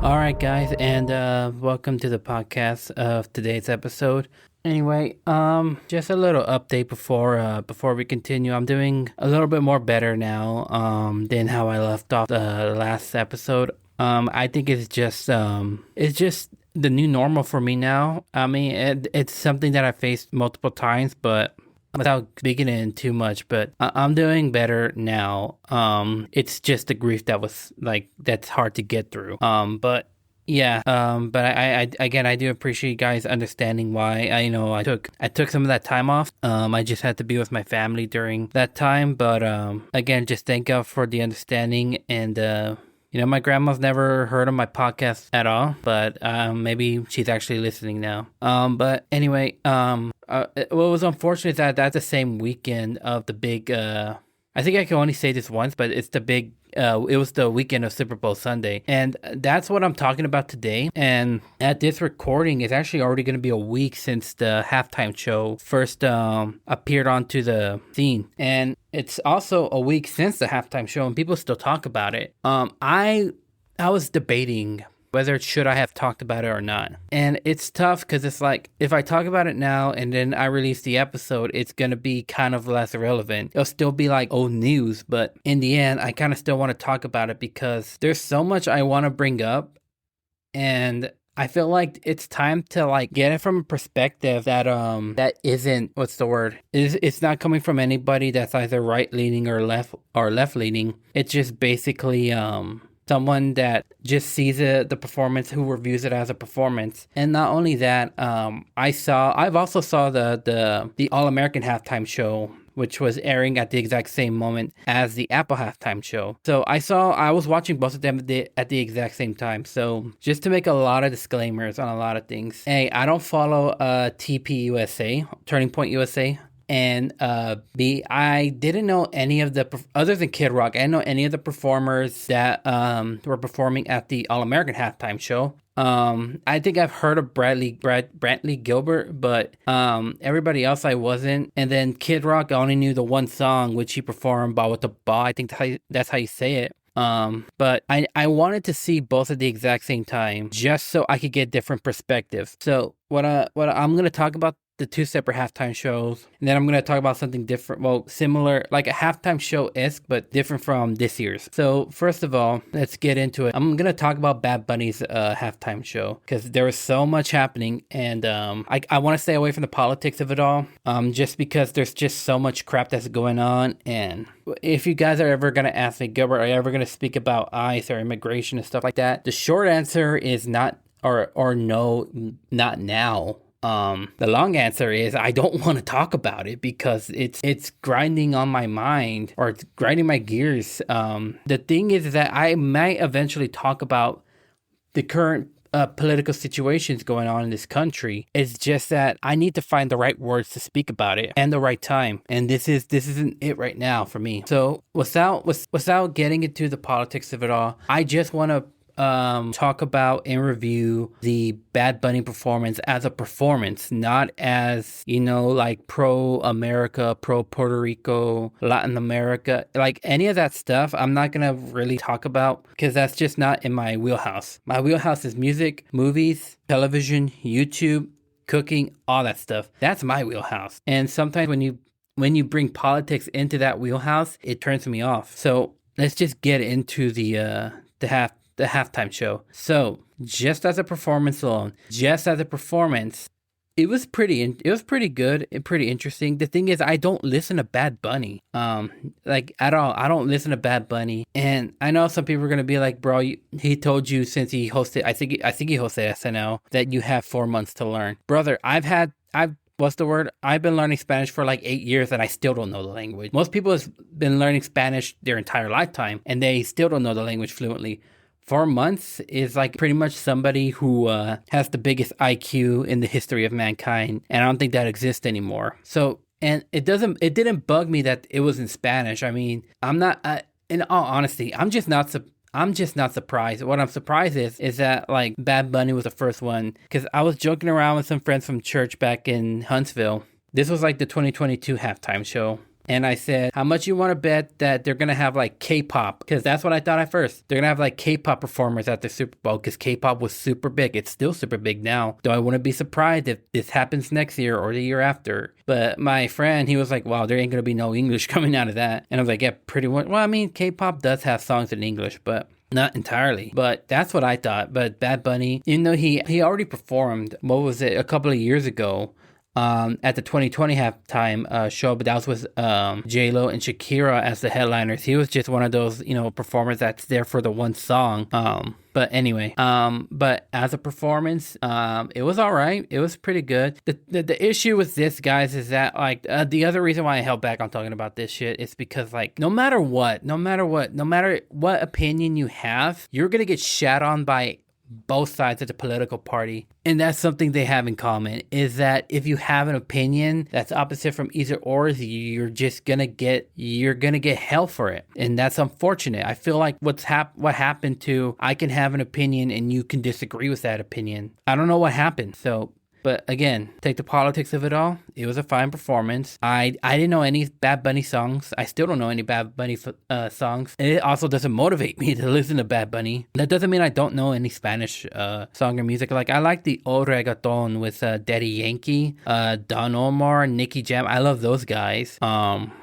All right, guys, and welcome to the podcast of today's episode. Anyway, just a little update before we continue. I'm doing a little bit more better now than how I left off the last episode. I think it's just the new normal for me now. I mean, it's something that I faced multiple times, but without speaking in too much, but I'm doing better now. It's just the grief that was that's hard to get through. But yeah. But I again, I do appreciate you guys understanding why I took some of that time off. I just had to be with my family during that time. But again, just thank God for the understanding. And my grandma's never heard of my podcast at all, but maybe she's actually listening now. But anyway, what was unfortunate is that that's the same weekend of the big. I think I can only say this once, but it's the big. It was the weekend of Super Bowl Sunday, and that's what I'm talking about today. And at this recording, it's actually already going to be a week since the halftime show first appeared onto the scene, and it's also a week since the halftime show, and people still talk about it. I was debating whether should I have talked about it or not. And it's tough because it's like, if I talk about it now and then I release the episode, it's going to be kind of less relevant. It'll still be like old news, but in the end, I kind of still want to talk about it because there's so much I want to bring up. And I feel like it's time to get it from a perspective that isn't, what's the word? It's not coming from anybody that's either right leaning or left leaning. It's just basically someone that just sees the performance, who reviews it as a performance. And not only that, I've also saw the All-American halftime show, which was airing at the exact same moment as the Apple halftime show. So I was watching both of them at the exact same time. So just to make a lot of disclaimers on a lot of things. A, I don't follow TPUSA, Turning Point USA. And B, I didn't know any of other than Kid Rock, I didn't know any of the performers that were performing at the All-American halftime show. I think I've heard of Brantley Gilbert, but everybody else I wasn't. And then Kid Rock, I only knew the one song, which he performed, Ball with the Ball. I think that's how you say it. But I wanted to see both at the exact same time, just so I could get different perspectives. So what I'm going to talk about the two separate halftime shows, and then I'm going to talk about something different, well, similar, like a halftime show-esque, but different from this year's. So first of all, let's get into it. I'm going to talk about Bad Bunny's halftime show, because there was so much happening, and I want to stay away from the politics of it all, just because there's just so much crap that's going on. And if you guys are ever going to ask me, Gilbert, are you ever going to speak about ICE or immigration and stuff like that? The short answer is not, or no, not now. The long answer is I don't want to talk about it because it's grinding on my mind, or it's grinding my gears. The thing is that I might eventually talk about the current political situations going on in this country. It's just that I need to find the right words to speak about it and the right time. And this isn't it right now for me. So without getting into the politics of it all, I just want to talk about and review the Bad Bunny performance as a performance, not as, like pro-America, pro-Puerto Rico, Latin America, like any of that stuff. I'm not going to really talk about because that's just not in my wheelhouse. My wheelhouse is music, movies, television, YouTube, cooking, all that stuff. That's my wheelhouse. And sometimes when you bring politics into that wheelhouse, it turns me off. So let's just get into the halftime show. So just as a performance alone, it was pretty good and pretty interesting. The thing is, I don't listen to Bad Bunny, at all. I don't listen to Bad Bunny, and I know some people are gonna be like, "Bro, he told you since he hosted. I think he hosted SNL that you have 4 months to learn, brother. What's the word? I've been learning Spanish for like 8 years and I still don't know the language. Most people have been learning Spanish their entire lifetime and they still don't know the language fluently. 4 months is like pretty much somebody who has the biggest IQ in the history of mankind, and I don't think that exists anymore. So, and it didn't bug me that it was in Spanish. I mean, I'm not, in all honesty, I'm just not surprised. What I'm surprised is that like Bad Bunny was the first one, because I was joking around with some friends from church back in Huntsville. This was like the 2022 halftime show. And I said, how much you want to bet that they're going to have like K-pop? Because that's what I thought at first. They're going to have like K-pop performers at the Super Bowl because K-pop was super big. It's still super big now. Though I wouldn't be surprised if this happens next year or the year after. But my friend, he was like, wow, there ain't going to be no English coming out of that. And I was like, yeah, pretty much. Well, I mean, K-pop does have songs in English, but not entirely, but that's what I thought. But Bad Bunny, even though he already performed, what was it, a couple of years ago, at the 2020 halftime show, but that was with J-Lo and Shakira as the headliners. He was just one of those, performers that's there for the one song. But anyway, but as a performance, it was all right. It was pretty good. The issue with this, guys, is that like the other reason why I held back on talking about this shit is because like no matter what opinion you have, you're gonna get shat on by both sides of the political party. And that's something they have in common, is that if you have an opinion that's opposite from either or, you're just gonna get hell for it. And that's unfortunate. I feel like what happened to, I can have an opinion and you can disagree with that opinion. I don't know what happened. But again, take the politics of it all. It was a fine performance. I didn't know any Bad Bunny songs. I still don't know any Bad Bunny songs. It also doesn't motivate me to listen to Bad Bunny. That doesn't mean I don't know any Spanish song or music. Like I like the old reggaeton with Daddy Yankee, Don Omar, Nicky Jam. I love those guys.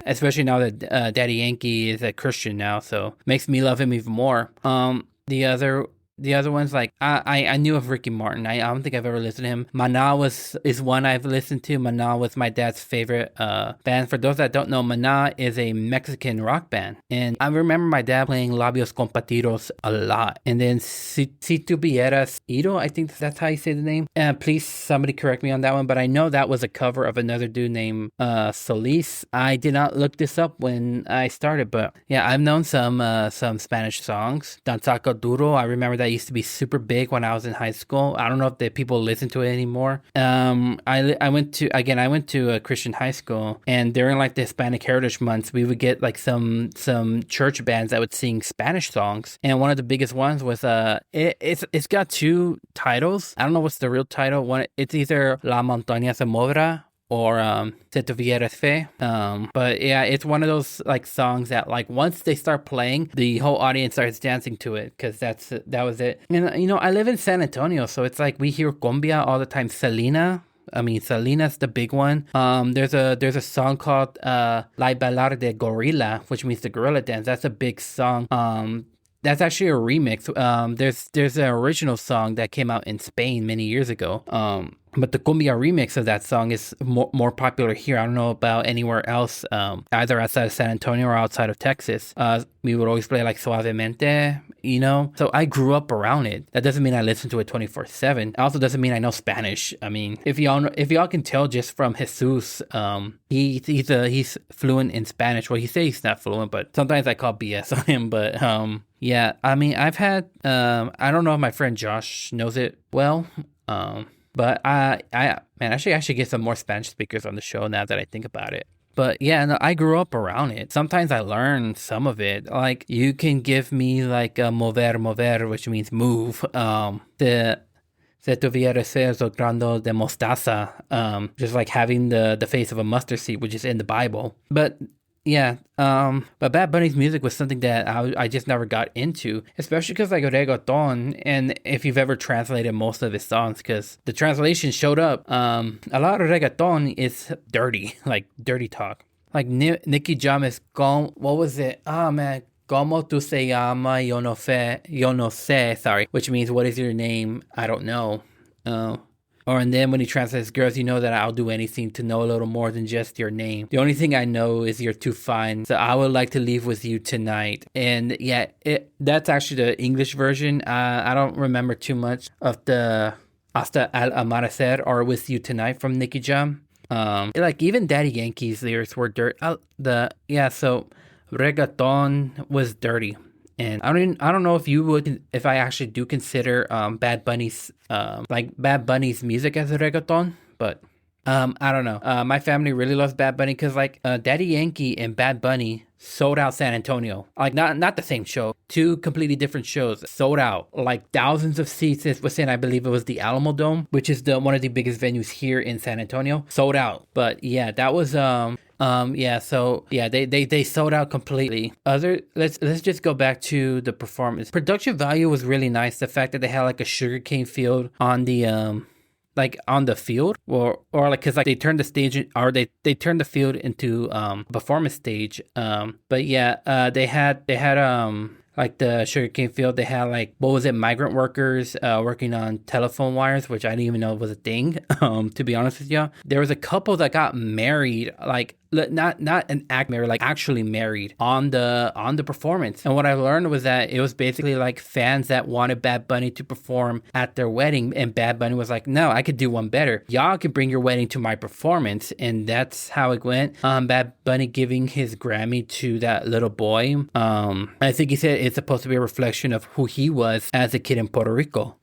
Especially now that Daddy Yankee is a Christian now, so makes me love him even more. The other ones, like, I knew of Ricky Martin. I don't think I've ever listened to him. Maná is one I've listened to. Maná was my dad's favorite band. For those that don't know, Maná is a Mexican rock band. And I remember my dad playing Labios Compartidos a lot. And then Si Tu Vieras Ido, I think that's how you say the name. Please, somebody correct me on that one. But I know that was a cover of another dude named Solis. I did not look this up when I started. But yeah, I've known some Spanish songs. Danzaco Duro, I remember that used to be super big when I was in high school. I don't know if the people listen to it anymore. I went to a Christian high school, and during like the Hispanic Heritage Months, we would get like some church bands that would sing Spanish songs. And one of the biggest ones was it's got two titles. I don't know what's the real title. One, it's either La Montaña Se Moverá or Si Tuvieras Fe. But yeah, it's one of those like songs that like once they start playing, the whole audience starts dancing to it, because that was it. And I live in San Antonio, so it's like we hear cumbia all the time. Selena's the big one. There's a song called La Bailar de Gorila, which means the gorilla dance. That's a big song. That's actually a remix. There's an original song that came out in Spain many years ago. But the cumbia remix of that song is more popular here. I don't know about anywhere else, either outside of San Antonio or outside of Texas. We would always play like Suavemente, So I grew up around it. That doesn't mean I listen to it 24/7. It also doesn't mean I know Spanish. I mean, if y'all can tell just from Jesus, he's fluent in Spanish. Well, he says he's not fluent, but sometimes I call BS on him. But yeah, I mean, I've had I don't know if my friend Josh knows it well. But I should get some more Spanish speakers on the show now that I think about it. But yeah, no, I grew up around it. Sometimes I learn some of it. Like you can give me like a mover, which means move. The Se tuviera ser grande de mostaza, just like having the face of a mustard seed, which is in the Bible. But yeah, but Bad Bunny's music was something that I just never got into, especially because like reggaeton, and if you've ever translated most of his songs, because the translation showed up, a lot of reggaeton is dirty, like dirty talk. Like Nicky Jam is gone. What was it? Oh man, como tu se llama? Yo no sé, sorry, which means what is your name? I don't know. And then when he translates, girls, you know that I'll do anything to know a little more than just your name. The only thing I know is you're too fine, so I would like to leave with you tonight. And yeah, that's actually the English version. I don't remember too much of the Hasta al Amanecer or With You Tonight from Nicky Jam. Like even Daddy Yankee's lyrics were dirty. So reggaeton was dirty. And I don't know if I actually do consider Bad Bunny's music as a reggaeton, but I don't know. My family really loves Bad Bunny because like Daddy Yankee and Bad Bunny sold out San Antonio. Like not the same show, two completely different shows sold out, like thousands of seats. It was in, I believe it was the Alamo Dome, which is one of the biggest venues here in San Antonio, sold out. But yeah, that was They sold out completely. Let's just go back to the performance. Production value was really nice. The fact that they had like a sugarcane field on the like on the field, or like, because like they turned the stage, or they turned the field into performance stage. But yeah, they had like the sugarcane field. They had like, what was it, migrant workers working on telephone wires, which I didn't even know was a thing. To be honest with you, there was a couple that got married, like not an act married, like actually married on the performance. And what I learned was that it was basically like fans that wanted Bad Bunny to perform at their wedding, and Bad Bunny was like, no, I could do one better. Y'all can bring your wedding to my performance. And that's how it went. Bad Bunny giving his Grammy to that little boy. I think he said it's supposed to be a reflection of who he was as a kid in Puerto Rico.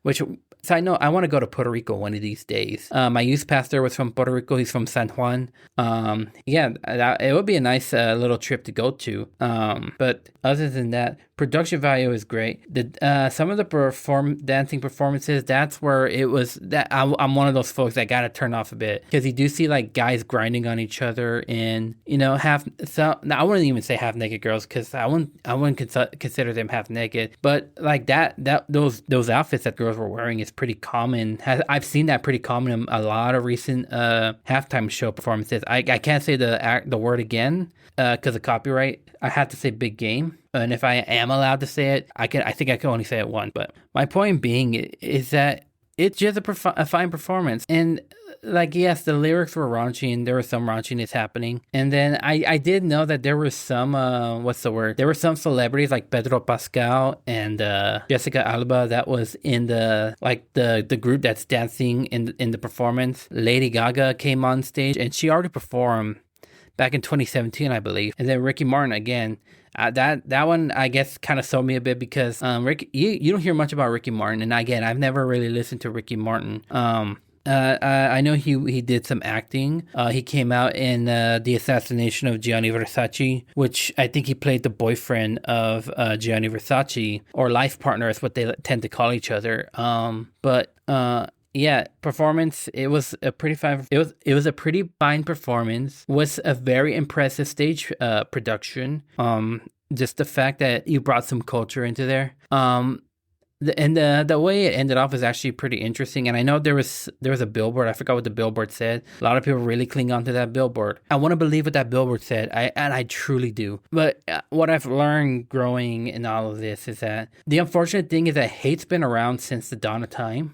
Which, so I know I want to go to Puerto Rico one of these days. My youth pastor was from Puerto Rico. He's from San Juan. It would be a nice little trip to go to. But other than that, production value is great. Some of the dancing performances, that's where it was that I'm one of those folks that got to turn off a bit, because you do see like guys grinding on each other, and I wouldn't even say half naked girls, because I wouldn't consider them half naked, but like those outfits that girls were wearing is pretty common. I've seen that pretty common in a lot of recent halftime show performances. I can't say the word again because of copyright. I have to say big game. And if I am allowed to say it, I think I can only say it once. But my point being is that it's just a fine performance. And like, yes, the lyrics were raunchy, and there was some raunchiness happening. And then I did know that there was some, there were some celebrities like Pedro Pascal and Jessica Alba that was in the group that's dancing in the performance. Lady Gaga came on stage, and she already performed back in 2017, I believe. And then Ricky Martin again. That one, I guess, kind of sold me a bit, because you don't hear much about Ricky Martin. And again, I've never really listened to Ricky Martin. I know he did some acting. He came out in The Assassination of Gianni Versace, which I think he played the boyfriend of Gianni Versace, or life partner is what they tend to call each other. Yeah, performance. It was a pretty fine. It was a pretty fine performance. Was a very impressive stage production. Just the fact that you brought some culture into there. The way it ended off is actually pretty interesting. And I know there was a billboard. I forgot what the billboard said. A lot of people really cling on to that billboard. I want to believe what that billboard said. I truly do. But what I've learned growing in all of this is that the unfortunate thing is that hate's been around since the dawn of time.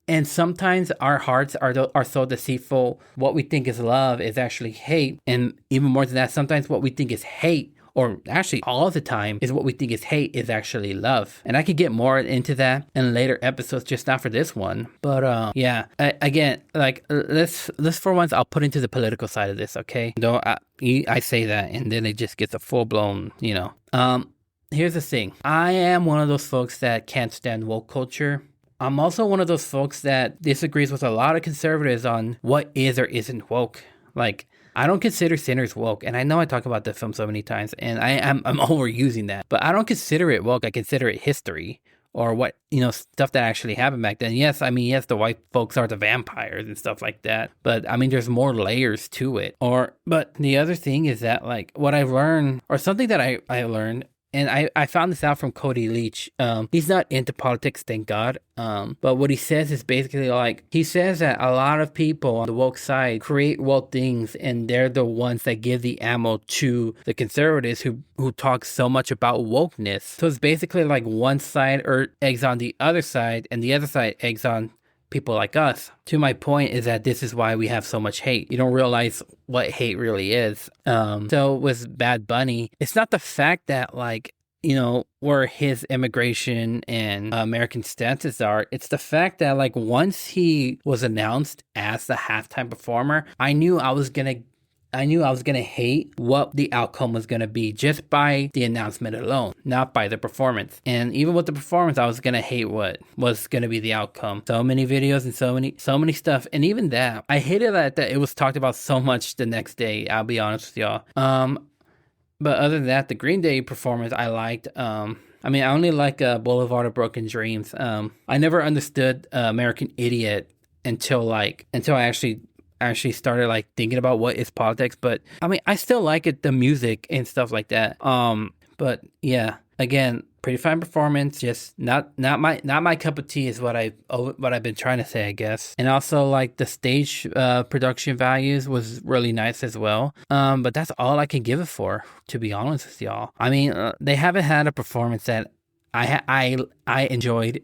And sometimes our hearts are so deceitful. What we think is love is actually hate. And even more than that, sometimes what we think is hate, or actually all the time, is what we think is hate is actually love. And I could get more into that in later episodes, just not for this one. But again, like, let's for once, I'll put into the political side of this, okay? Though I say that, and then it just gets a full-blown, Here's the thing. I am one of those folks that can't stand woke culture. I'm also one of those folks that disagrees with a lot of conservatives on what is or isn't woke. Like, I don't consider Sinners woke, and I know I talk about the film so many times, and I'm overusing that, but I don't consider it woke. I consider it history, or what, stuff that actually happened back then. Yes, the white folks are the vampires and stuff like that, but there's more layers to it. But the other thing is that, like, what I've learned, or something that I learned, and I found this out from Cody Leach. He's not into politics, thank God. But what he says is basically like, he says that a lot of people on the woke side create woke things, and they're the ones that give the ammo to the conservatives who talk so much about wokeness. So it's basically like one side eggs on the other side, and the other side eggs on people like us. To my point is that this is why we have so much hate. You don't realize what hate really is. So with Bad Bunny, it's not the fact that, like, where his immigration and American stances are. It's the fact that, like, once he was announced as the halftime performer, I knew I was gonna hate what the outcome was gonna be just by the announcement alone, not by the performance. And even with the performance, I was gonna hate what was gonna be the outcome. So many videos and so many stuff. And even that, I hated that it was talked about so much the next day. I'll be honest with y'all. But other than that, the Green Day performance I liked. I only like Boulevard of Broken Dreams. I never understood American Idiot until I actually actually started like thinking about what is politics. But I mean, I still like it, the music and stuff like that. But yeah, again, pretty fine performance. Just not my cup of tea is what I've been trying to say, I guess. And also like the stage production values was really nice as well. But that's all I can give it for, to be honest with y'all. I mean, they haven't had a performance that I enjoyed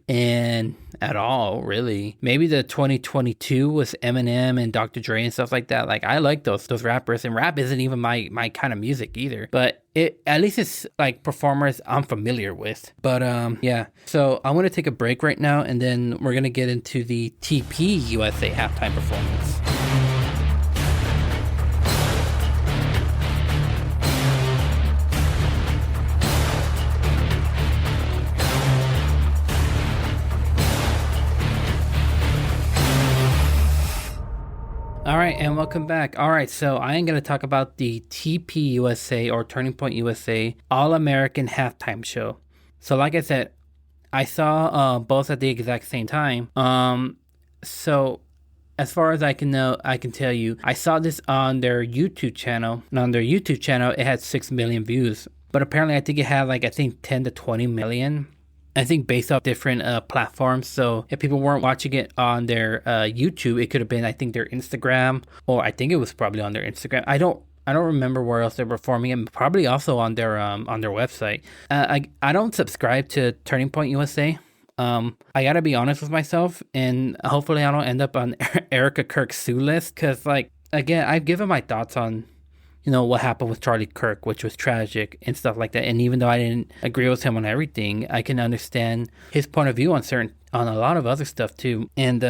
at all, really. Maybe the 2022 was Eminem and Dr. Dre and stuff like that. Like, I like those rappers, and rap isn't even my kind of music either. But at least it's like performers I'm familiar with. But yeah. So I want to take a break right now, and then we're gonna get into the TP USA halftime performance. All right, and welcome back. All right, so I am going to talk about the TP USA or Turning Point USA All-American Halftime Show. So like I said, I saw both at the exact same time. So as far as I can tell you, I saw this on their YouTube channel. And on their YouTube channel, it had 6 million views. But apparently, I think it had 10 to 20 million. I think based off different platforms. So if people weren't watching it on their YouTube, it could have been, I think, their Instagram, or I think it was probably on their Instagram. I don't remember where else they're performing it. Probably also on their website. I don't subscribe to Turning Point USA. I gotta be honest with myself, and hopefully I don't end up on Erica Kirk's sue list, because again, I've given my thoughts on what happened with Charlie Kirk, which was tragic and stuff like that. And even though I didn't agree with him on everything, I can understand his point of view on a lot of other stuff too. And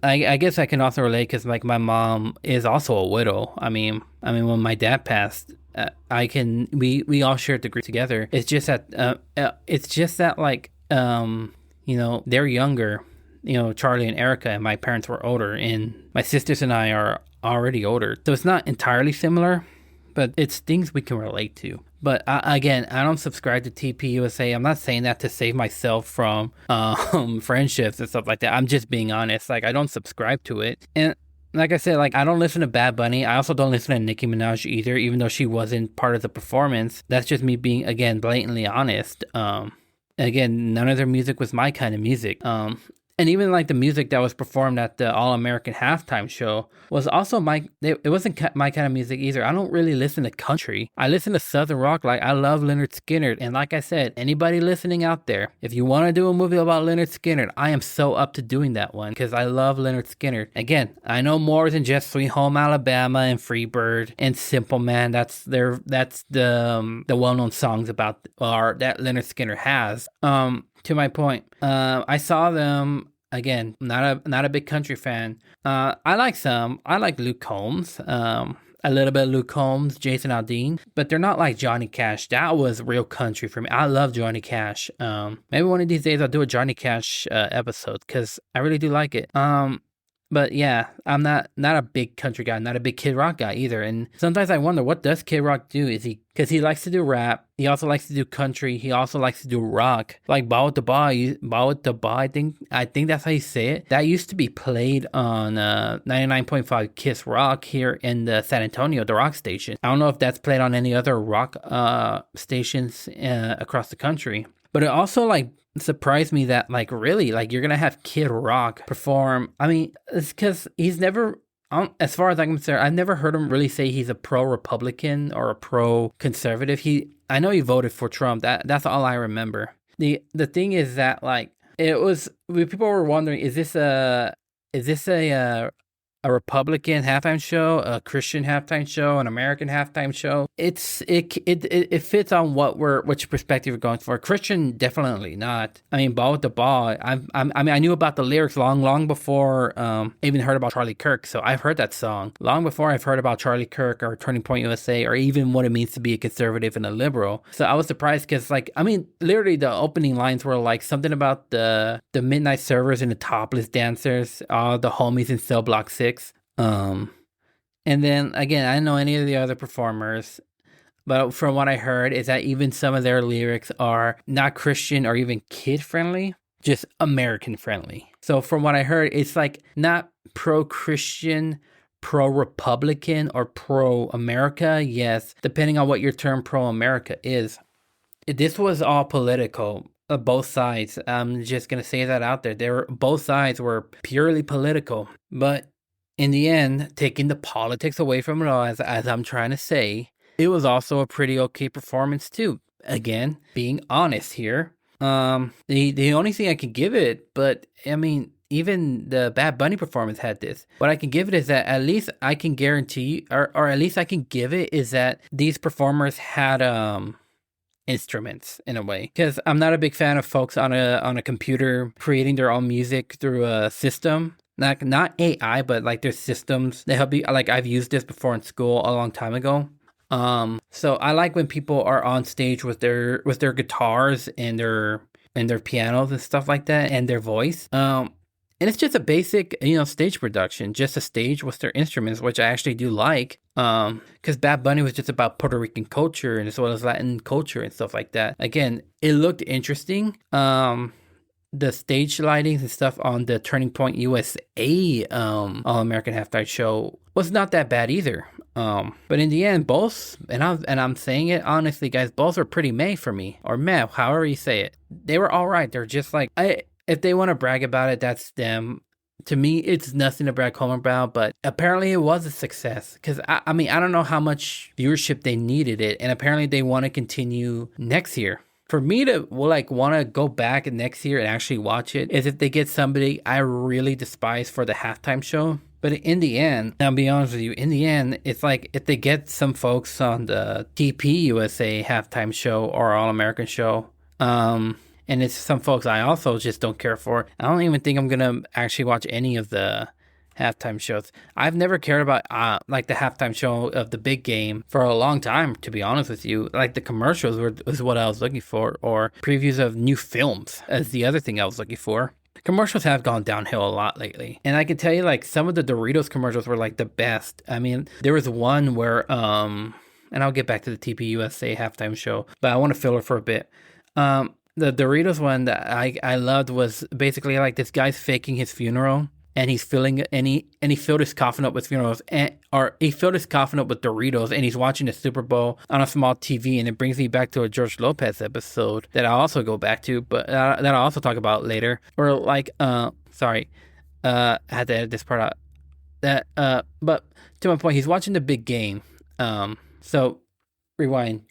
I guess I can also relate, because my mom is also a widow. I mean, when my dad passed, we all shared the grief together. It's just that they're younger. Charlie and Erica, and my parents were older, and my sisters and I are already older. So it's not entirely similar, but it's things we can relate to. But again, I don't subscribe to TP USA. I'm not saying that to save myself from friendships and stuff like that. I'm just being honest. I don't subscribe to it. And like I said, I don't listen to Bad Bunny. I also don't listen to Nicki Minaj either, even though she wasn't part of the performance. That's just me being, again, blatantly honest. Again, none of their music was my kind of music. And even the music that was performed at the All-American Halftime Show was also it wasn't my kind of music either. I don't really listen to country. I listen to Southern rock. I love Lynyrd Skynyrd. And like I said, anybody listening out there, if you want to do a movie about Lynyrd Skynyrd, I am so up to doing that one, because I love Lynyrd Skynyrd. Again, I know more than just Sweet Home Alabama and Freebird and Simple Man. That's the well-known songs about, or that Lynyrd Skynyrd has. To my point, I saw them, again, not a big country fan. I like some. I like Luke Combs, a little bit of Luke Combs, Jason Aldean, but they're not like Johnny Cash. That was real country for me. I love Johnny Cash. Maybe one of these days I'll do a Johnny Cash episode, because I really do like it. But yeah, I'm not a big country guy, not a big Kid Rock guy either. And sometimes I wonder, what does Kid Rock do? Because he likes to do rap. He also likes to do country. He also likes to do rock. Like Ba With Da Ba, I think that's how you say it. That used to be played on 99.5 Kiss Rock here in the San Antonio, the rock station. I don't know if that's played on any other rock stations across the country. But it also surprised me that really you're gonna have Kid Rock perform. I mean, it's because he's never, as far as I'm concerned, I've never heard him really say he's a pro-Republican or a pro-conservative. I know he voted for Trump. That's all I remember. The thing is that it was, people were wondering, is this a Republican halftime show, a Christian halftime show, an American halftime show? It fits on which perspective you're going for. Christian, definitely not. I mean, Ball with the Ball. I knew about the lyrics long before I even heard about Charlie Kirk. So I've heard that song long before I've heard about Charlie Kirk or Turning Point USA, or even what it means to be a conservative and a liberal. So I was surprised, because literally the opening lines were something about the midnight servers and the topless dancers, all the homies in Cell Block 6. And then again, I don't know any of the other performers, but from what I heard is that even some of their lyrics are not Christian or even kid friendly, just American friendly. So from what I heard, it's not pro-Christian, pro-Republican or pro-America. Yes, depending on what your term pro-America is. This was all political. Both sides. I'm just gonna say that out there. Both sides were purely political, but in the end, taking the politics away from it all, as I'm trying to say, it was also a pretty okay performance too. Again, being honest here. The only thing I could give it, but I mean, even the Bad Bunny performance had this. What I can give it is that at least I can guarantee, or at least I can give it, is that these performers had instruments in a way, because I'm not a big fan of folks on a computer creating their own music through a system, not AI, but like there's systems that help you. Like I've used this before in school a long time ago. So I like when people are on stage with their guitars and their pianos and stuff like that, and their voice. And it's just a basic, stage production, just a stage with their instruments, which I actually do like. Because Bad Bunny was just about Puerto Rican culture and as well as Latin culture and stuff like that. Again, it looked interesting. The stage lightings and stuff on the Turning Point USA All-American Halftime Show was not that bad either. But in the end, both, and I'm saying it honestly, guys, both are pretty meh for me, or meh, however you say it. They were all right. They're just like, if they want to brag about it, that's them. To me, it's nothing to brag home about, but apparently it was a success. Because, I mean, I don't know how much viewership they needed it, and apparently they want to continue next year. For me to, want to go back next year and actually watch it is if they get somebody I really despise for the halftime show. But in the end, I'll be honest with you, in the end, it's like if they get some folks on the TP USA halftime show or All-American show, and it's some folks I also just don't care for, I don't even think I'm going to actually watch any of the halftime shows. I've never cared about the halftime show of the big game for a long time, to be honest with you. Like the commercials was what I was looking for, or previews of new films as the other thing I was looking for. Commercials have gone downhill a lot lately. And I can tell you, like, some of the Doritos commercials were like the best. I mean, there was one where and I'll get back to the TP USA halftime show, but I want to fill it for a bit. The Doritos one that I loved was basically like this guy's faking his funeral, and he's filling and he filled his coffin up with he filled his coffin up with Doritos, and he's watching the Super Bowl on a small TV, and it brings me back to a George Lopez episode that I'll also go back to, but that I'll also talk about later. Or like, I had to edit this part out. But to my point, he's watching the big game. So rewind.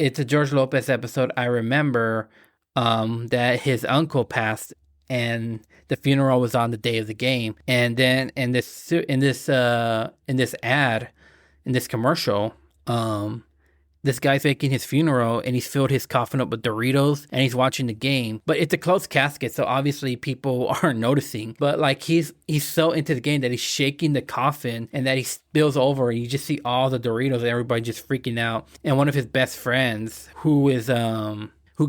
It's a George Lopez episode. I remember that his uncle passed, and the funeral was on the day of the game. And then in this commercial, this guy's making his funeral, and he's filled his coffin up with Doritos, and he's watching the game. But it's a closed casket, so obviously people aren't noticing. But like he's so into the game that he's shaking the coffin, and that he spills over, and you just see all the Doritos, and everybody just freaking out. And one of his best friends, who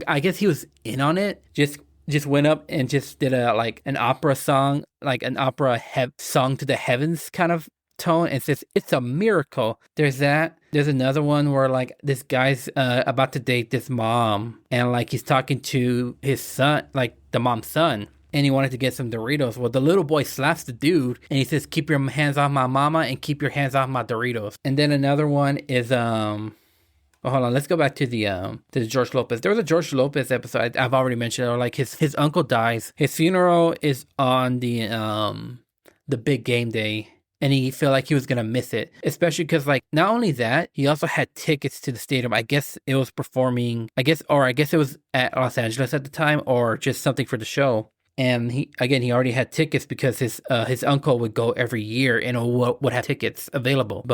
I guess he was in on it, just went up and just did an opera song, like an opera song to the heavens kind of tone, and says it's a miracle. There's that. There's another one where like this guy's about to date this mom, and like he's talking to his son, like the mom's son, and he wanted to get some Doritos. Well, the little boy slaps the dude, and he says, "Keep your hands off my mama and keep your hands off my Doritos." And then another one is well, hold on. Let's go back to the George Lopez. There was a George Lopez episode I've already mentioned. Or like his uncle dies. His funeral is on the big game day, and he felt like he was gonna miss it, especially because like not only that, he also had tickets to the stadium. I guess it was performing. I guess it was at Los Angeles at the time, or just something for the show. And he already had tickets because his uncle would go every year and would have tickets available.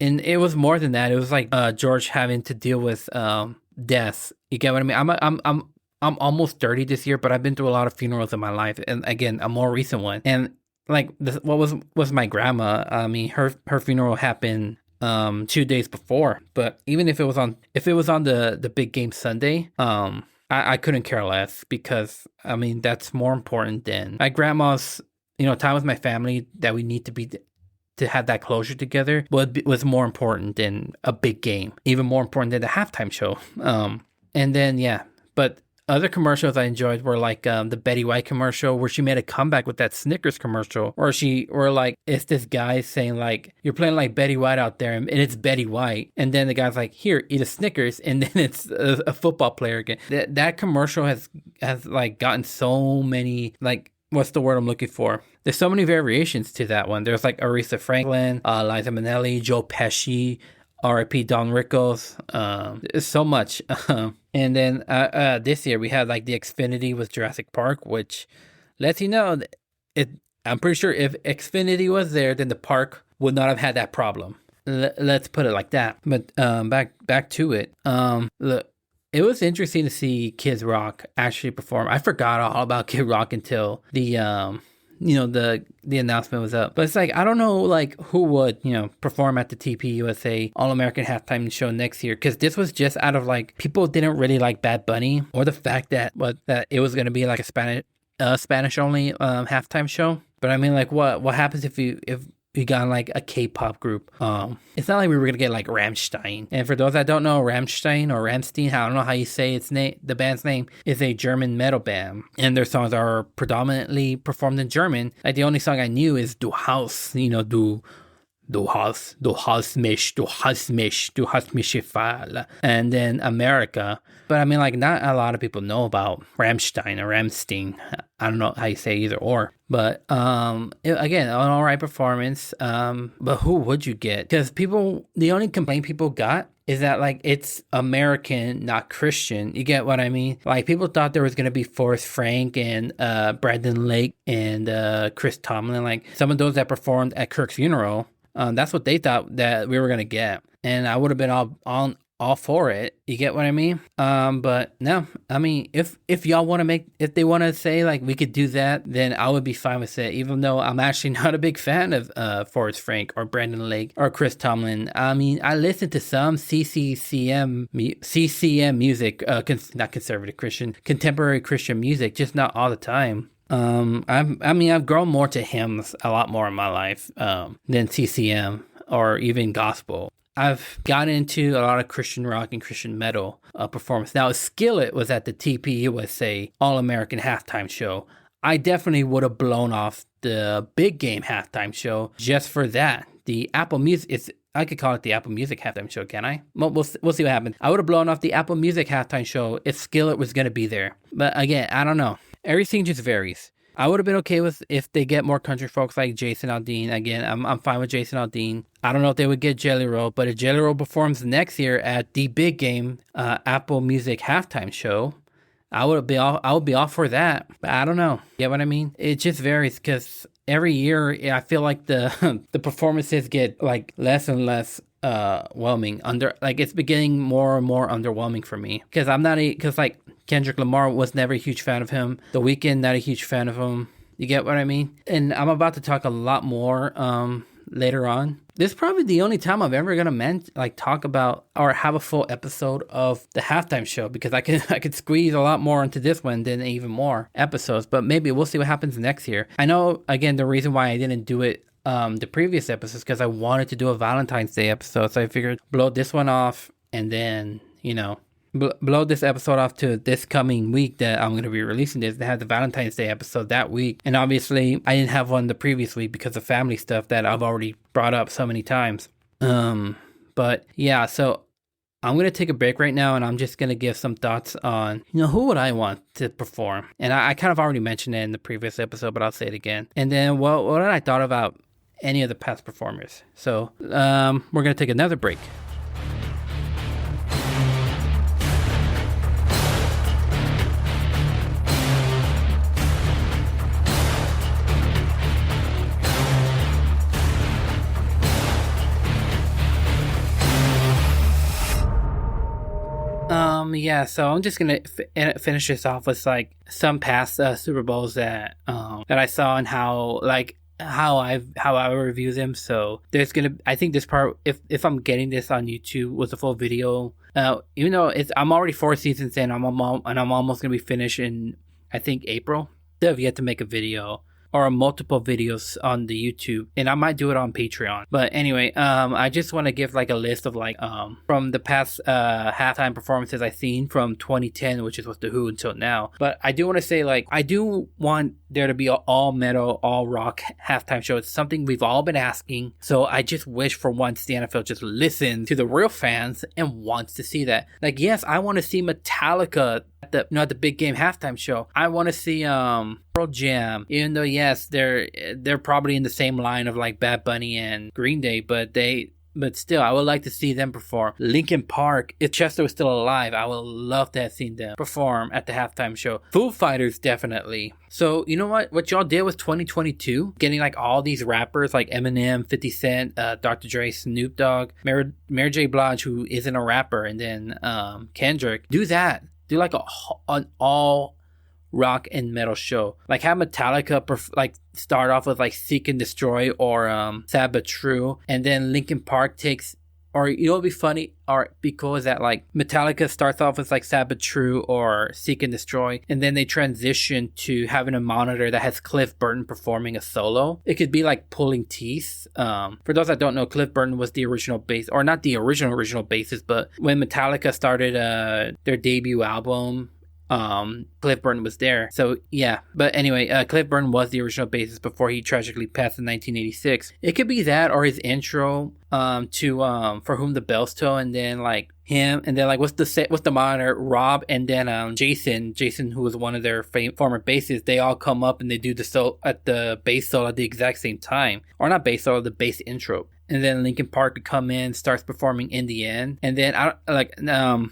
And it was more than that. It was like George having to deal with death. You get what I mean? I'm almost 30 this year, but I've been through a lot of funerals in my life, and again, a more recent one. And like what was my grandma? I mean, her funeral happened 2 days before. But even if it was on the big game Sunday, I couldn't care less, because I mean that's more important than my grandma's time with my family that we need to have that closure together was more important than a big game, even more important than the halftime show. And then, yeah, but other commercials I enjoyed were like the Betty White commercial where she made a comeback with that Snickers commercial, or like it's this guy saying like, you're playing like Betty White out there, and it's Betty White, and then the guy's like, here, eat a Snickers, and then it's a football player again. That commercial has like gotten so many, like, what's the word I'm looking for? There's so many variations to that one. There's like Aretha Franklin, Liza Minnelli, Joe Pesci, R.I.P. Don Rickles. There's so much. And then this year we had like the Xfinity with Jurassic Park, which lets you know I'm pretty sure if Xfinity was there, then the park would not have had that problem. Let's put it like that. But back to it. Look, it was interesting to see Kid Rock actually perform. I forgot all about Kid Rock until the announcement was up. But it's like, I don't know, like, who would, perform at the TPUSA All-American Halftime Show next year. Because this was just out of, like, people didn't really like Bad Bunny, or the fact that it was going to be, like, a Spanish-only halftime show. But, I mean, like, what happens if you got, like, a K-pop group? It's not like we were going to get, like, Rammstein. And for those that don't know, Rammstein or Rammstein, I don't know how you say its name, the band's name, is a German metal band. And their songs are predominantly performed in German. Like, the only song I knew is Du Haus, Du hast mich gefallen. And then America. But I mean, like, not a lot of people know about Rammstein or Rammstein. I don't know how you say either or. But again, an alright performance. But who would you get? Because the only complaint people got is that, like, it's American, not Christian. You get what I mean? Like, people thought there was going to be Forrest Frank and Brandon Lake and Chris Tomlin, like some of those that performed at Kirk's funeral. That's what they thought that we were going to get. And I would have been all for it. You get what I mean? But no, I mean, if y'all want to if they want to say like we could do that, then I would be fine with it, even though I'm actually not a big fan of Forrest Frank or Brandon Lake or Chris Tomlin. I mean, I listen to some CCM music, not conservative Christian, contemporary Christian music, just not all the time. I've grown more to hymns a lot more in my life than CCM or even gospel. I've gotten into a lot of Christian rock and Christian metal performance. Now, if Skillet was at the TPUSA All-American Halftime Show, I definitely would have blown off the big game halftime show just for that. The Apple Music, I could call it the Apple Music halftime show, can I? We'll see what happens. I would have blown off the Apple Music halftime show if Skillet was going to be there. But again, I don't know. Everything just varies. I would have been okay with if they get more country folks like Jason Aldean. Again, I'm fine with Jason Aldean. I don't know if they would get Jelly Roll, but if Jelly Roll performs next year at the big game Apple Music halftime show, I would be all for that. But I don't know. You get what I mean? It just varies because every year I feel like the performances get like less and less whelming. It's beginning more and more underwhelming for me because like Kendrick Lamar was never a huge fan of him. The Weeknd, not a huge fan of him. You get what I mean? And I'm about to talk a lot more later on. This is probably the only time I'm ever gonna talk about or have a full episode of the halftime show because I could squeeze a lot more into this one than even more episodes. But maybe we'll see what happens next year. I know again the reason why I didn't do it the previous episodes because I wanted to do a Valentine's Day episode, so I figured blow this one off and then blow this episode off to this coming week that I'm going to be releasing this. They have the Valentine's Day episode that week. And obviously, I didn't have one the previous week because of family stuff that I've already brought up so many times. But yeah, so I'm going to take a break right now and I'm just going to give some thoughts on, who would I want to perform? And I kind of already mentioned it in the previous episode, but I'll say it again. And then what I thought about any of the past performers. So we're going to take another break. So I'm just gonna finish this off with like some past Super Bowls that I saw and how I review them. So I think this part, if I'm getting this on YouTube with a full video, even though I'm already 4 seasons in, I'm almost gonna be finished in I think April. Still have yet to make a video or multiple videos on the YouTube, and I might do it on Patreon. But anyway, I just want to give like a list of like from the past halftime performances I've seen from 2010, which is with The Who, until now. But I do want to say, like, I do want there to be an all metal, all rock halftime show. It's something we've all been asking. So I just wish for once the NFL just listens to the real fans and wants to see that. Like, yes, I want to see Metallica at the big game halftime show. I want to see Pearl Jam, even though yes, they're probably in the same line of like Bad Bunny and Green Day, but still, I would like to see them perform. Linkin Park, if Chester was still alive, I would love to have seen them perform at the halftime show. Foo Fighters, definitely. So, you know what y'all did with 2022? Getting like all these rappers like Eminem, 50 Cent, Dr. Dre, Snoop Dogg, Mary J. Blige, who isn't a rapper, and then Kendrick. Do that. Do like an all rock and metal show. Like have Metallica start off with like Seek and Destroy or Sad But True, and then Linkin Park takes, or it'll be funny, or because that like Metallica starts off with like Sad But True or Seek and Destroy, and then they transition to having a monitor that has Cliff Burton performing a solo. It could be like pulling teeth. For those that don't know, Cliff Burton was the original bass, or not the original bassist, but when Metallica started their debut album, Cliff Burton was there. So yeah, but anyway, Cliff Burton was the original bassist before he tragically passed in 1986. It could be that, or his intro to For Whom the Bells Toll, and then like him, and then like what's the monitor, Rob, and then Jason, who was one of their former bassists. They all come up and they do the bass solo at the exact same time, or not bass solo, the bass intro. And then Linkin Park would come in, starts performing in the end, and then I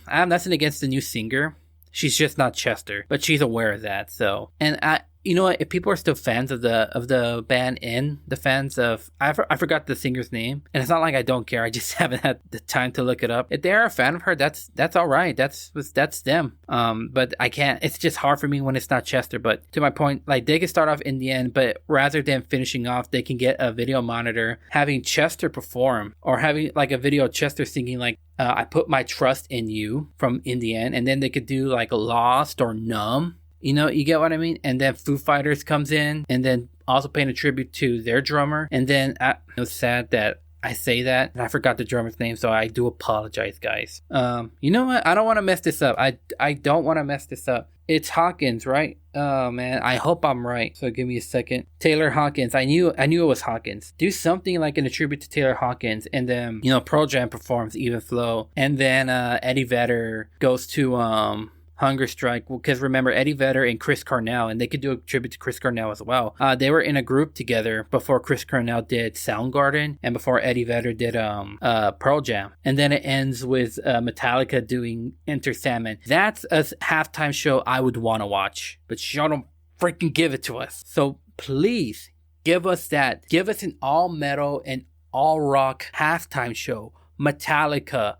have nothing against the new singer. She's just not Chester, but she's aware of that. So, and you know what? If people are still fans of the band and the fans of, I forgot the singer's name, and it's not like I don't care. I just haven't had the time to look it up. If they are a fan of her, that's all right. That's them. But I can't. It's just hard for me when it's not Chester. But to my point, like they can start off in the end, but rather than finishing off, they can get a video monitor having Chester perform, or having like a video of Chester singing like, I Put My Trust in You from In the End, and then they could do like Lost or Numb. You know, you get what I mean? And then Foo Fighters comes in, and then also paying a tribute to their drummer. And then it's sad that I say that, and I forgot the drummer's name, so I do apologize, guys. You know what? I don't want to mess this up. I don't want to mess this up. It's Hawkins, right? Oh man, I hope I'm right. So give me a second. Taylor Hawkins. I knew it was Hawkins. Do something like in a tribute to Taylor Hawkins, and then Pearl Jam performs Even Flow, and then Eddie Vedder goes to Hunger Strike, because remember Eddie Vedder and Chris Cornell, and they could do a tribute to Chris Cornell as well. They were in a group together before Chris Cornell did Soundgarden and before Eddie Vedder did Pearl Jam. And then it ends with Metallica doing Enter Sandman. That's a halftime show I would want to watch, but y'all don't freaking give it to us. So please give us that. Give us an all metal and all rock halftime show. Metallica,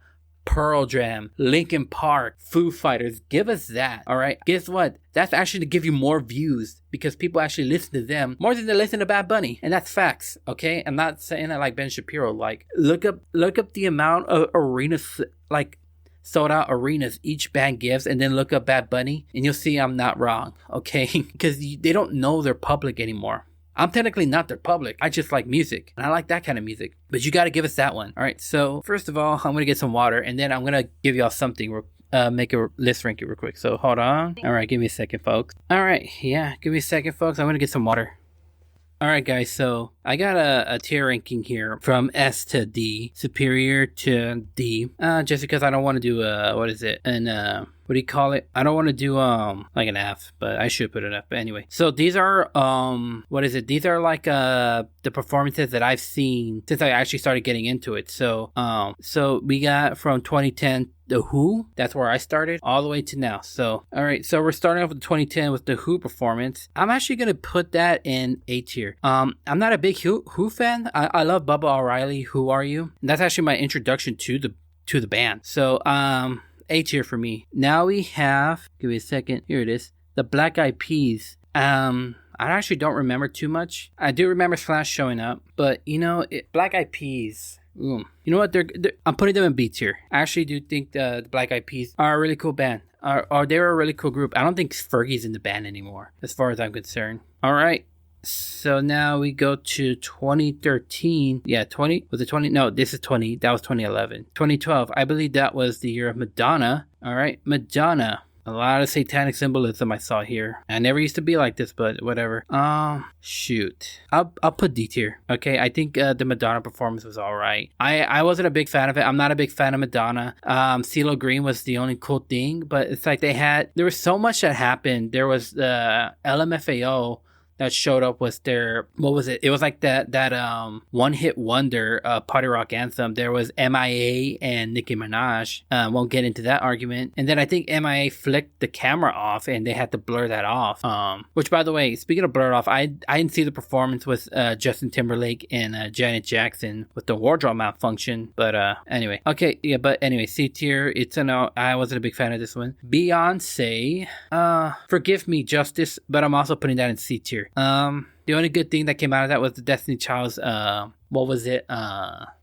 Pearl Jam, Linkin Park, Foo Fighters. Give us that. All right. Guess what? That's actually to give you more views, because people actually listen to them more than they listen to Bad Bunny, and that's facts. Okay. I'm not saying that like Ben Shapiro. Like look up the amount of arenas, like sold out arenas each band gives, and then look up Bad Bunny, and you'll see I'm not wrong. Okay. Because they don't know their public anymore. I'm technically not their public. I just like music, and I like that kind of music. But you got to give us that one. All right. So first of all, I'm going to get some water, and then I'm going to give y'all something. Make a list rank it real quick. So hold on. All right. Give me a second, folks. All right. Yeah. Give me a second, folks. I'm going to get some water. All right, guys. So I got a tier ranking here from S to D, superior to D. Just because I don't want to do what do you call it? I don't want to do like an F, but I should put an F. But anyway, so these are These are like the performances that I've seen since I actually started getting into it. So we got from 2010 The Who. That's where I started, all the way to now. So all right, so we're starting off with 2010 with The Who performance. I'm actually gonna put that in A tier. I'm not a big Who fan. I love Bubba O'Reilly. Who Are You? And that's actually my introduction to the band. So A tier for me. Now we have, give me a second, here it is, the Black Eyed Peas. I actually don't remember too much. I do remember Slash showing up, but Black Eyed Peas, you know what, I'm putting them in B tier. I actually do think the Black Eyed Peas are a really cool band, or they're a really cool group. I don't think Fergie's in the band anymore, as far as I'm concerned. All right, So now we go to 2013. Yeah, 20. Was it 20? No, this is 20. That was 2011. 2012. I believe that was the year of Madonna. All right, Madonna. A lot of satanic symbolism I saw here. I never used to be like this, but whatever. Shoot. I'll put D tier. Okay, I think the Madonna performance was alright. I wasn't a big fan of it. I'm not a big fan of Madonna. CeeLo Green was the only cool thing, but it's like there was so much that happened. There was the LMFAO that showed up was their, what was it? It was like that one hit wonder party rock anthem. There was MIA and Nicki Minaj. Won't get into that argument. And then I think MIA flicked the camera off and they had to blur that off. Which, by the way, speaking of blurred off, I didn't see the performance with Justin Timberlake and Janet Jackson with the wardrobe malfunction. But anyway, okay, yeah. But anyway, C tier. It's a no. I wasn't a big fan of this one. Beyonce. Forgive me, Justice, but I'm also putting that in C tier. The only good thing that came out of that was the Destiny Child's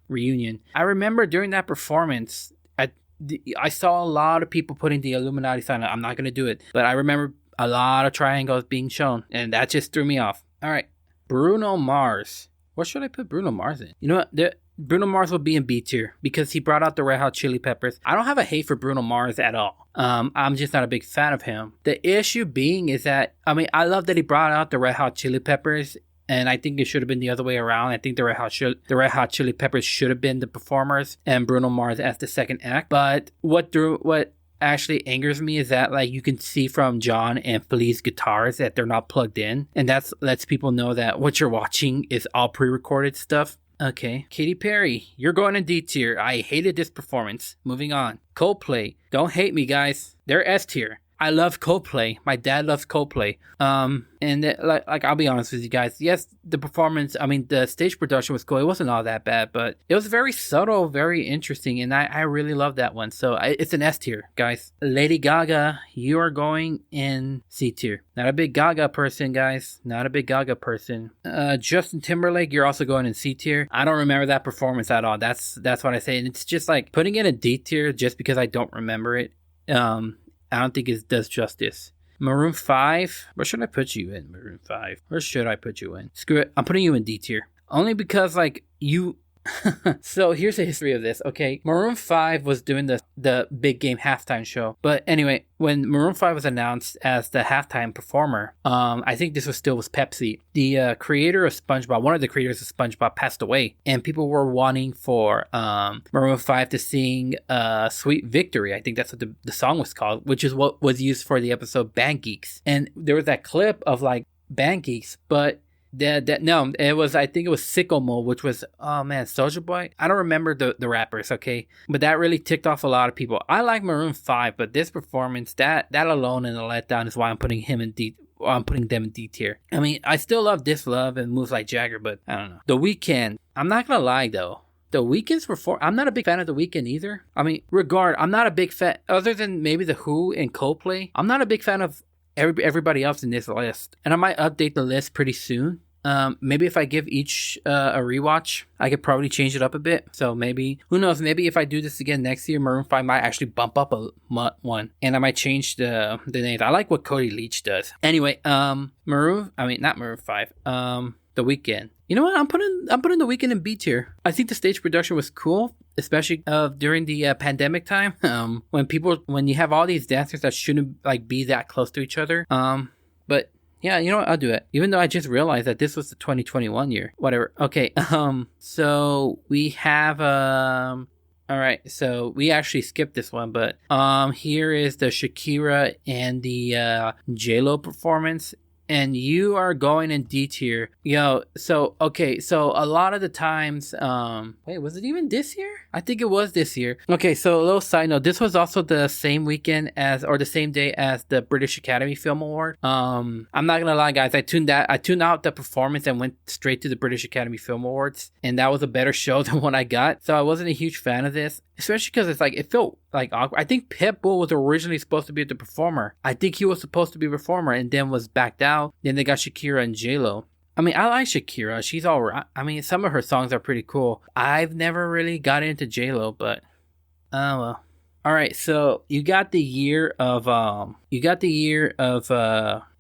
reunion. I remember during that performance, I saw a lot of people putting the Illuminati sign up. I'm not gonna do it, but I remember a lot of triangles being shown, and that just threw me off. All right, Bruno Mars. What should I put Bruno Mars in? You know what? Bruno Mars will be in B tier because he brought out the Red Hot Chili Peppers. I don't have a hate for Bruno Mars at all. I'm just not a big fan of him. The issue being is that, I love that he brought out the Red Hot Chili Peppers, and I think it should have been the other way around. I think the Red Hot Chili Peppers should have been the performers and Bruno Mars as the second act. But what actually angers me is that, like, you can see from John and Felice's guitars that they're not plugged in, and that lets people know that what you're watching is all pre-recorded stuff. Okay. Katy Perry, you're going in D tier. I hated this performance. Moving on. Coldplay. Don't hate me, guys. They're S tier. I love Coldplay. My dad loves Coldplay. I'll be honest with you guys. Yes, the performance, the stage production was cool. It wasn't all that bad, but it was very subtle, very interesting, and I really love that one. So it's an S tier, guys. Lady Gaga, you are going in C tier. Not a big Gaga person, guys. Not a big Gaga person. Justin Timberlake, you're also going in C tier. I don't remember that performance at all. That's what I say, and it's just like putting it in D tier just because I don't remember it. I don't think it does justice. Maroon 5. Where should I put you in, Maroon 5? Where should I put you in? Screw it. I'm putting you in D tier. Only because, like, you... So here's the history of this, okay? Maroon 5 was doing the big game halftime show. But anyway, when Maroon 5 was announced as the halftime performer, I think this was still with Pepsi. The creator of SpongeBob, one of the creators of SpongeBob, passed away. And people were wanting for Maroon 5 to sing Sweet Victory. I think that's what the song was called, which is what was used for the episode Band Geeks. And there was that clip of, like, Band Geeks, but... I think it was Sicko Mode, which was, Soulja Boy. I don't remember the rappers, okay? But that really ticked off a lot of people. I like Maroon 5, but this performance, that alone in the letdown is why I'm putting him in D. I'm putting them in D tier. I still love This Love and Moves Like Jagger, but I don't know. The Weeknd, I'm not gonna lie though. The Weeknd's I'm not a big fan of The Weeknd either. I'm not a big fan, other than maybe The Who and Coldplay. I'm not a big fan of everybody else in this list, and I might update the list pretty soon. Maybe if I give each a rewatch, I could probably change it up a bit. So maybe, who knows, maybe if I do this again next year, Maroon 5 might actually bump up one, and I might change the names. I like what Cody Leach does. Anyway, not Maroon 5, The Weeknd. You know what? I'm putting The Weeknd in B tier. I think the stage production was cool, especially during the pandemic time. When you have all these dancers that shouldn't like be that close to each other. But yeah, you know what? I'll do it. Even though I just realized that this was the 2021 year. Whatever. Okay. So we have all right. So we actually skipped this one, but here is the Shakira and the J-Lo performance. And you are going in D tier. So a lot of the times, wait, was it even this year? I think it was this year. Okay, so a little side note. This was also the same weekend the same day as the British Academy Film Award. I'm not gonna lie, guys. I tuned out the performance and went straight to the British Academy Film Awards. And that was a better show than what I got. So I wasn't a huge fan of this. Especially because it felt like awkward. I think Pitbull was originally supposed to be the performer. I think he was supposed to be a performer and then was backed out. Then they got Shakira and J-Lo. I like Shakira. She's all right. Some of her songs are pretty cool. I've never really got into J-Lo, but... well. All right, so you got the year of the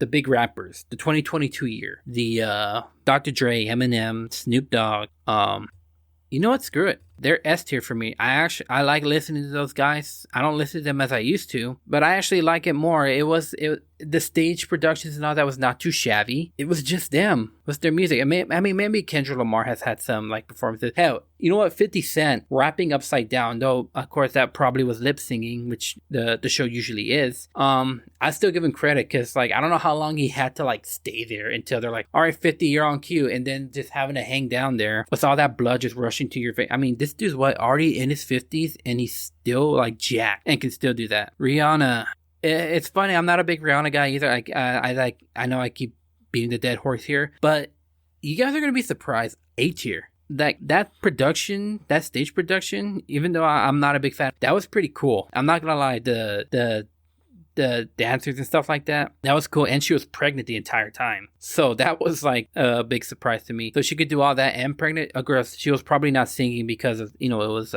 big rappers, the 2022 year. The Dr. Dre, Eminem, Snoop Dogg. You know what? Screw it. They're S tier for me. I like listening to those guys. I don't listen to them as I used to, but I actually like it more. The stage productions and all that was not too shabby. It was just them. It was their music. I mean, maybe Kendrick Lamar has had some like performances. Hell, you know what? 50 Cent rapping Upside Down, though of course that probably was lip singing, which the show usually is. I still give him credit because like I don't know how long he had to like stay there until they're like, all right, 50, you're on cue, and then just having to hang down there with all that blood just rushing to your face. I mean, this dude's already in his 50s and he's still like jacked and can still do that. Rihanna. It's funny. I'm not a big Rihanna guy either. I know I keep beating the dead horse here, but you guys are gonna be surprised. A tier. That production, that stage production. Even though I'm not a big fan, that was pretty cool. I'm not gonna lie. The dancers and stuff like that was cool, and she was pregnant the entire time, so that was like a big surprise to me. So she could do all that and pregnant. Of course, she was probably not singing because of, it was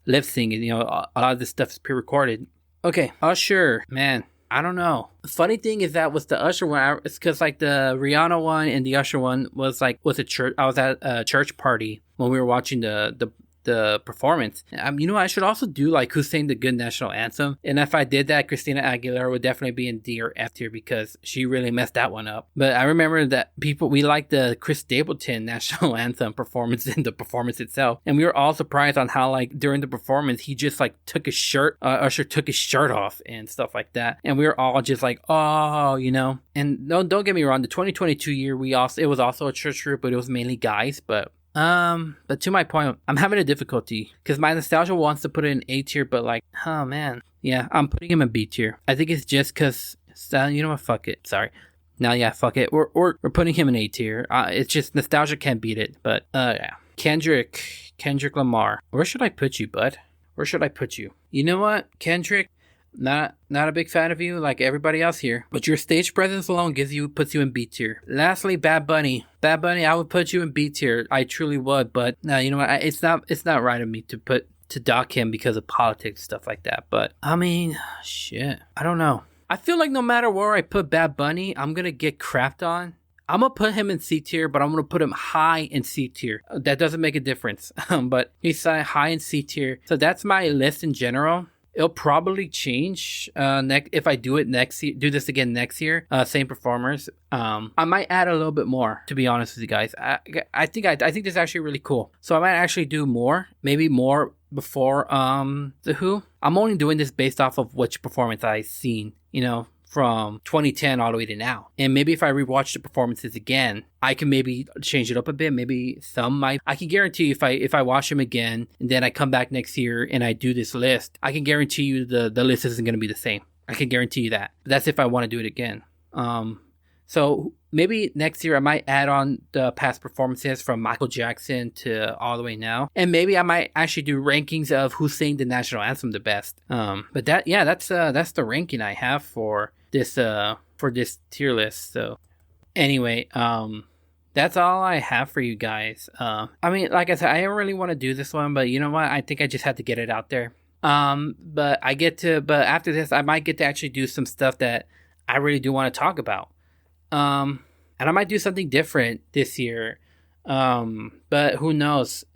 lip singing. A lot of this stuff is pre-recorded. Okay, Usher, man, I don't know. The funny thing is that with the Usher one, it's because like the Rihanna one and the Usher one was a church. I was at a church party when we were watching the performance. I should also do like who sang the good national anthem. And if I did that, Christina Aguilera would definitely be in D or F tier because she really messed that one up. But I remember that we liked the Chris Stapleton national anthem performance in the performance itself. And we were all surprised on how like during the performance, he just like took his shirt, Usher took his shirt off and stuff like that. And we were all just like, oh, And don't get me wrong, the 2022 year, it was also a church group, but it was mainly guys. But to my point, I'm having a difficulty because my nostalgia wants to put it in A tier, but like, oh man, yeah, I'm putting him in B tier. I think it's just because, you know what, fuck it, sorry. Now, yeah, fuck it, we're putting him in A tier. It's just nostalgia can't beat it, but yeah. Kendrick Lamar, where should I put you, bud? Where should I put you? You know what, Kendrick? Not a big fan of you like everybody else here, but your stage presence alone puts you in B tier. Lastly, Bad Bunny, I would put you in B tier. I truly would, but you know what? It's not right of me to dock him because of politics, stuff like that. But I mean, shit, I don't know. I feel like no matter where I put Bad Bunny, I'm gonna get crapped on. I'm gonna put him in C tier, but I'm gonna put him high in C tier. That doesn't make a difference, but he's high in C tier. So that's my list in general. It'll probably change if I do it next year. Do this again next year. Same performers. I might add a little bit more. To be honest with you guys, I think this is actually really cool. So I might actually do more. Maybe more before the Who. I'm only doing this based off of which performance I've seen. From 2010 all the way to now. And maybe if I rewatch the performances again, I can maybe change it up a bit. Maybe some might. I can guarantee you if I watch them again and then I come back next year and I do this list, I can guarantee you the list isn't going to be the same. I can guarantee you that. But that's if I want to do it again. So maybe next year I might add on the past performances from Michael Jackson to all the way now. And maybe I might actually do rankings of who sang the national anthem the best. But that's the ranking I have for this tier list. So anyway, that's all I have for you guys. I mean, like I said, I don't really want to do this one, but you know what? I think I just had to get it out there. But after this, I might get to actually do some stuff that I really do want to talk about. And I might do something different this year. But who knows?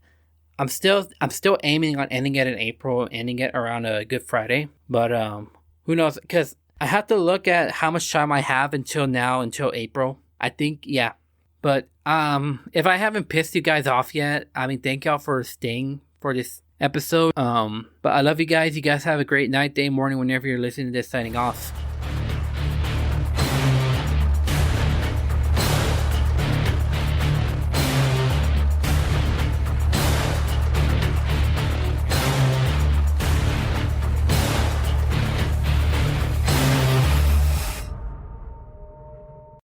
I'm still aiming on ending it in April, ending it around a Good Friday. But who knows? Because I have to look at how much time I have until April. I think, yeah. But if I haven't pissed you guys off yet, I mean, thank y'all for staying for this episode. But I love you guys. You guys have a great night, day, morning, whenever you're listening to this. Signing off.